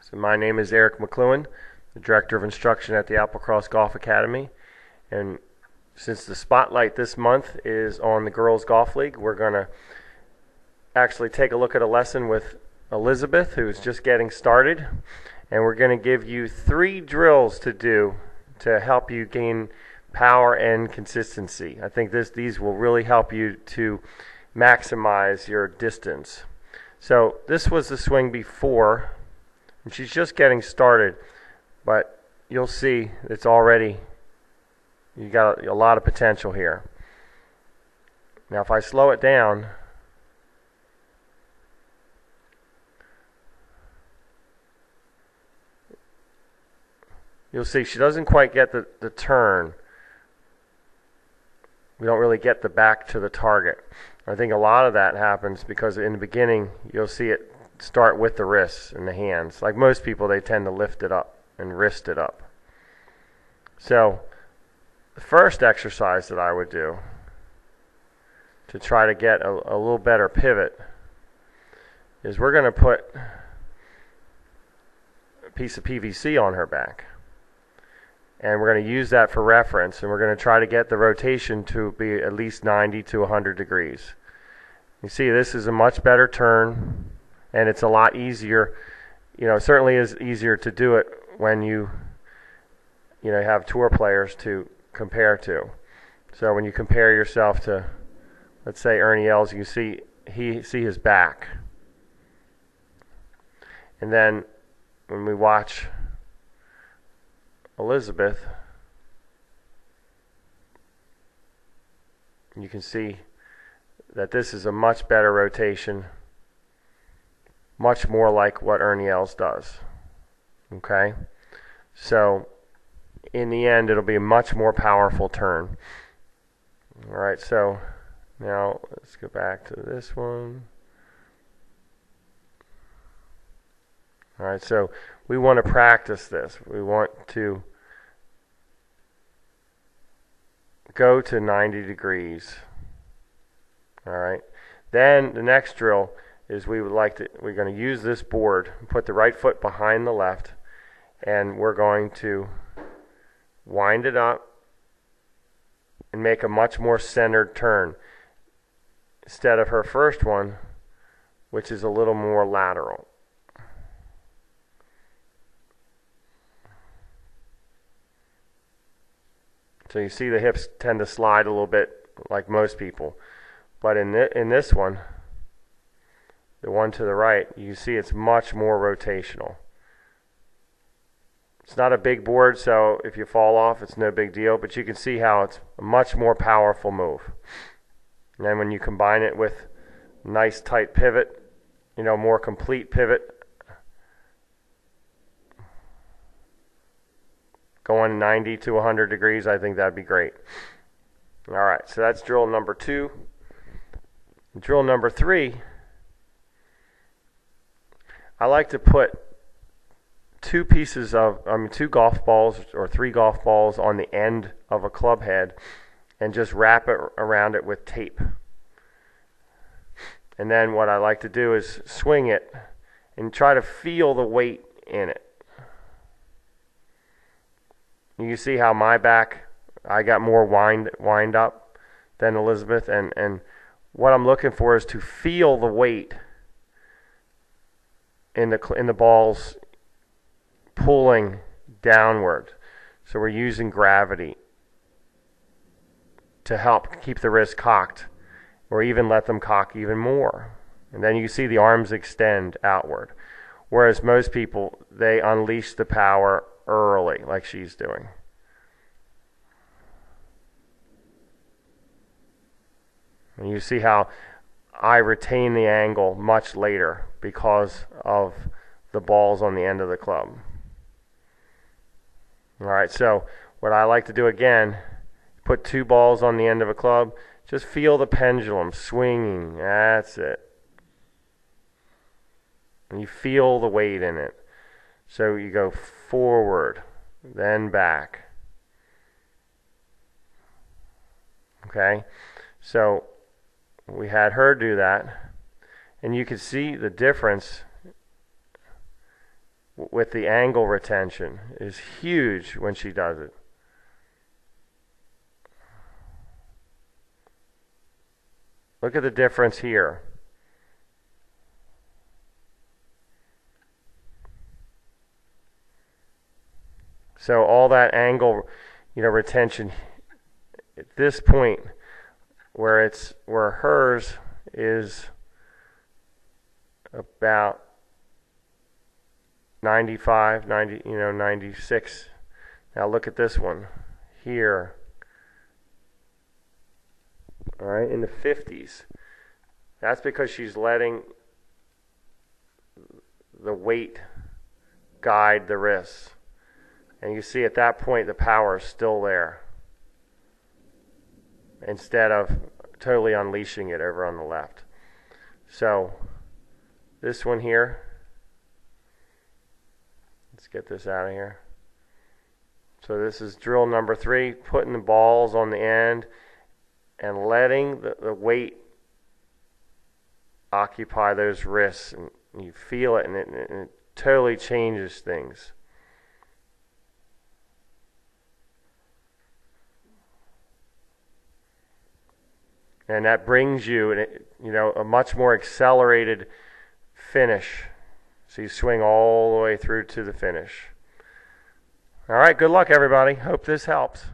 So my name is Eric McLuhan, the Director of Instruction at the Applecross Golf Academy. And since the spotlight this month is on the Girls Golf League, we're going to actually take a look at a lesson with Elizabeth, who's just getting started. And we're going to give you 3 drills to do to help you gain power and consistency. I think these will really help you to maximize your distance. So this was the swing before, and she's just getting started, but you'll see it's already, you got a lot of potential here. Now if I slow it down, you'll see she doesn't quite get the turn. We don't really get the back to the target. I think a lot of that happens because in the beginning you'll see it start with the wrists and the hands. Like most people, they tend to lift it up and wrist it up. So the first exercise that I would do to try to get a little better pivot is we're going to put a piece of PVC on her back. And we're going to use that for reference, and we're going to try to get the rotation to be at least 90 to 100 degrees. You see, this is a much better turn, and it's a lot easier. You know, it certainly is easier to do it when you have tour players to compare to. So when you compare yourself to, let's say, Ernie Els, you see his back. And then when we watch Elizabeth, you can see that this is a much better rotation, much more like what Ernie Els does. Okay? So in the end, it'll be a much more powerful turn. Alright, so now let's go back to this one. Alright, so we want to practice this. We want to go to 90 degrees. Alright. Then the next drill is we're going to use this board, put the right foot behind the left, and we're going to wind it up and make a much more centered turn instead of her first one, which is a little more lateral. So you see the hips tend to slide a little bit like most people. But in this one, the one to the right, you see it's much more rotational. It's not a big board, so if you fall off, it's no big deal. But you can see how it's a much more powerful move. And then when you combine it with nice tight pivot, more complete pivot, going 90 to 100 degrees, I think that'd be great. Alright, so that's drill number 2. Drill number 3, I like to put 2 golf balls or 3 golf balls on the end of a club head and just wrap it around it with tape. And then what I like to do is swing it and try to feel the weight in it. You see how my back, I got more wind up than Elizabeth, and what I'm looking for is to feel the weight in the balls pulling downward. So we're using gravity to help keep the wrist cocked, or even let them cock even more. And then you see the arms extend outward. Whereas most people, they unleash the power early, like she's doing. And you see how I retain the angle much later because of the balls on the end of the club. Alright, so what I like to do again, put 2 balls on the end of a club, just feel the pendulum swinging. That's it. And you feel the weight in it. So you go forward, then back. Okay? So we had her do that, and you can see the difference with the angle retention is huge when she does it. Look at the difference here. So all that angle, retention at this point where hers is about 95, 90, 96. Now look at this one here. All right, in the 50s. That's because she's letting the weight guide the wrists. And you see at that point the power is still there, instead of totally unleashing it over on the left. So this one here, let's get this out of here. So this is drill number 3, putting the balls on the end and letting the weight occupy those wrists, and you feel it, and it totally changes things. And that brings you, a much more accelerated finish. So you swing all the way through to the finish. All right, good luck, everybody. Hope this helps.